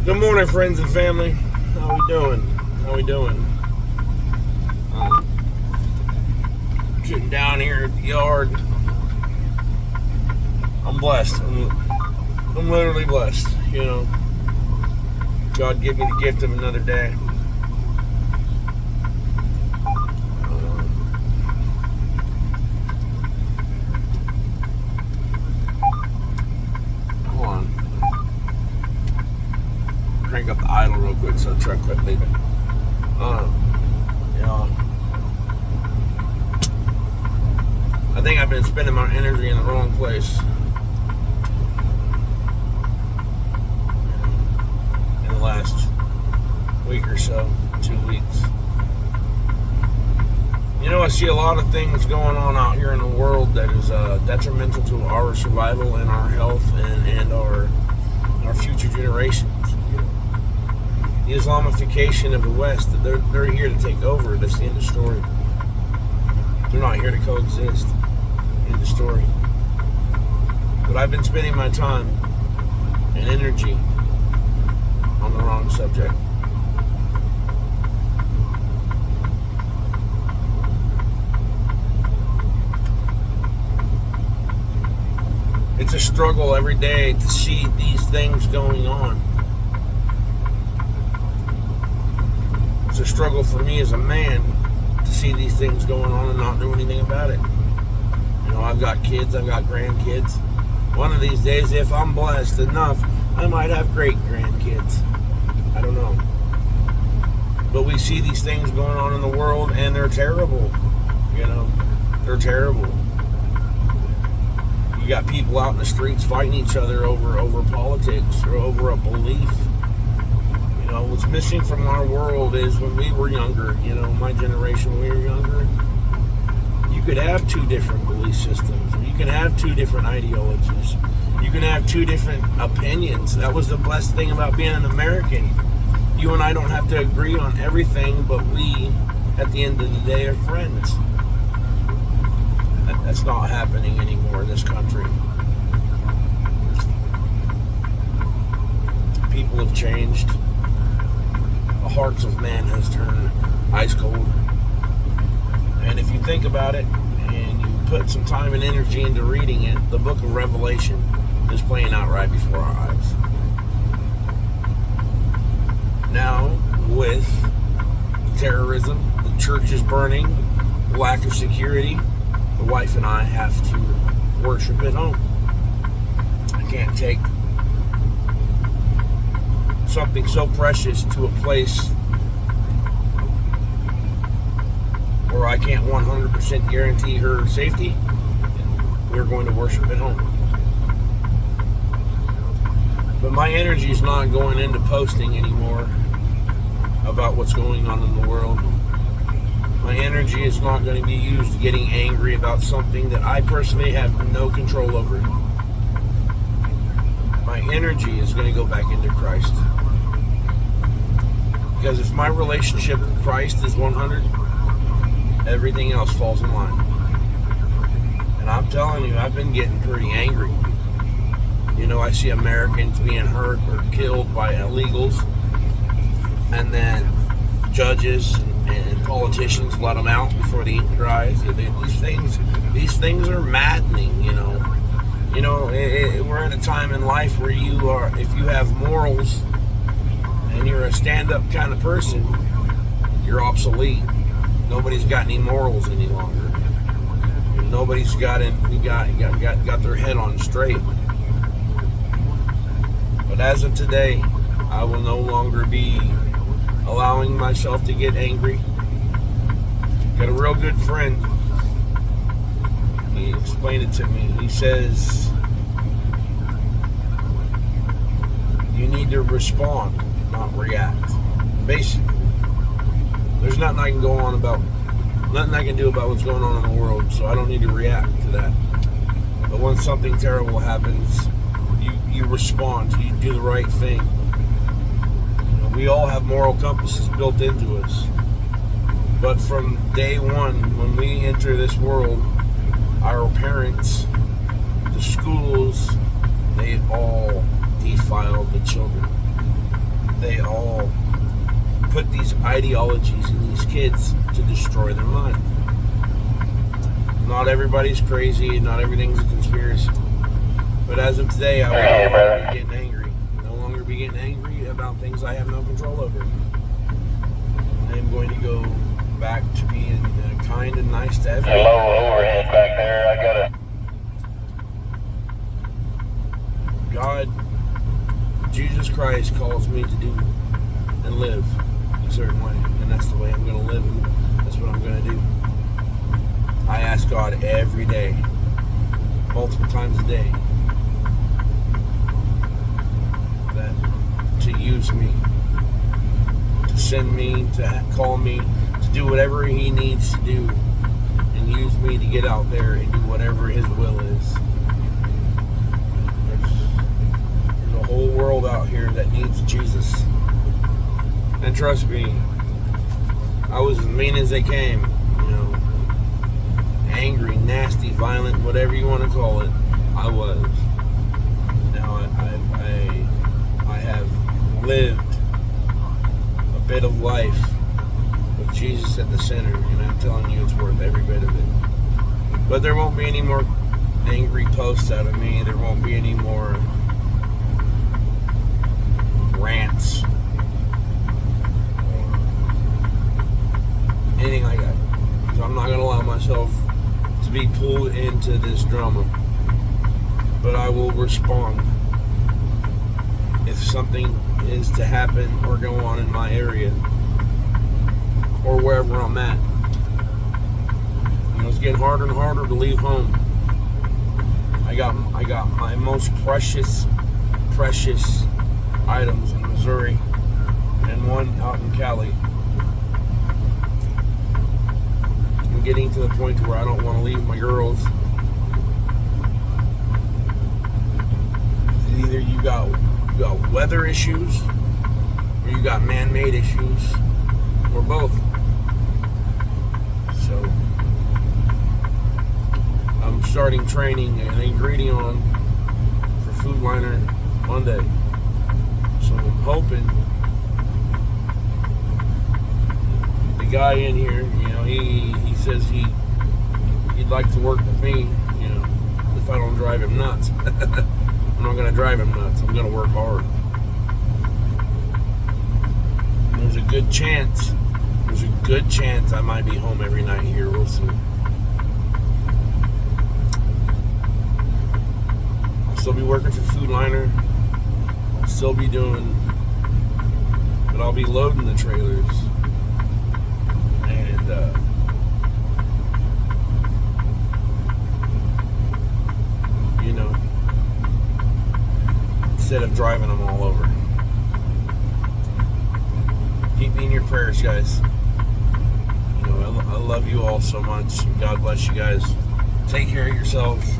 Good morning, friends and family. How we doing? How we doing? Sitting down here at the yard. I'm blessed. I'm literally blessed. You know, God gave me the gift of another day. Hold on. Crank up the idle real quick so the truck quit leaving. Yeah. I think I've been spending my energy in the wrong place. In the last week or so, 2 weeks. You know, I see a lot of things going on out here in the world that is detrimental to our survival and our health and our future generations. The Islamification of the West, they're here to take over. That's the end of the story. They're not here to coexist. End of story. But I've been spending my time and energy on the wrong subject. It's a struggle every day to see these things going on. It's a struggle for me as a man to see these things going on and not do anything about it. You know, I've got kids, I've got grandkids. One of these days, if I'm blessed enough, I might have great grandkids. I don't know. But we see these things going on in the world and they're terrible. You know, they're terrible. You got people out in the streets fighting each other over politics or over a belief. You know, what's missing from our world is when we were younger, you know, my generation, when we were younger, you could have two different belief systems. You can have two different ideologies. You can have two different opinions. That was the blessed thing about being an American. You and I don't have to agree on everything, but we, at the end of the day, are friends. That's not happening anymore in this country. People have changed. The hearts of man has turned ice cold. And if you think about it and you put some time and energy into reading it, the book of Revelation is playing out right before our eyes. Now, with terrorism, the church is burning, lack of security, the wife and I have to worship at home. I can't take something so precious to a place where I can't 100% guarantee her safety. We're going to worship at home. But my energy is not going into posting anymore about what's going on in the world. My energy is not going to be used getting angry about something that I personally have no control over. My energy is going to go back into Christ. Because if my relationship with Christ is 100, everything else falls in line. And I'm telling you, I've been getting pretty angry. You know, I see Americans being hurt or killed by illegals, and then judges and politicians let them out before the ink dries. These things are maddening. You know, we're in a time in life where you are, if you have morals and you're a stand-up kind of person, you're obsolete. Nobody's got any morals any longer. Nobody's got their head on straight. But as of today, I will no longer be allowing myself to get angry. Got a real good friend. He explained it to me. He says, you need to respond, not react. Basically, there's nothing I can do about what's going on in the world, so I don't need to react to that. But when something terrible happens, you respond, you do the right thing. We all have moral compasses built into us. But from day one, when we enter this world, our parents, the schools, they all defile the children. they all put these ideologies in these kids to destroy their mind. Not everybody's crazy, not everything's a conspiracy. But as of today, I will no longer be getting angry. No longer be getting angry about things I have no control over. I am going to go back to being kind and nice to everyone. Low overhead back there. I got it. God, Jesus Christ calls me to do and live a certain way, and that's the way I'm going to live, and that's what I'm going to do. I ask God every day, multiple times a day, that to use me, to send me, to call me, to do whatever He needs to do, and use me to get out there and do whatever His will is. There's a whole world out here that needs Jesus. And trust me, I was as mean as they came, you know, angry, nasty, violent, whatever you want to call it. I was. Now I have lived a bit of life with Jesus at the center, and I'm telling you, it's worth every bit of it. But there won't be any more angry posts out of me. There won't be any more rants. Anything like that. Because I'm not going to allow myself to be pulled into this drama. But I will respond if something is to happen or go on in my area or wherever I'm at. You know, it's getting harder and harder to leave home. I got my most precious items in Missouri and one out in Cali. Getting to the point where I don't want to leave my girls. Either you got weather issues, or you got man-made issues, or both. So I'm starting training and ingredient on for Food Liner Monday. So I'm hoping the guy in here, you know, he says he'd like to work with me, you know, if I don't drive him nuts. I'm not going to drive him nuts. I'm going to work hard. And there's a good chance I might be home every night here real soon. I'll still be working for Food Liner. I'll still be doing, but I'll be loading the trailers. And you know, instead of driving them all over. Keep me in your prayers, guys. You know, I love you all so much. God bless you guys. Take care of yourselves.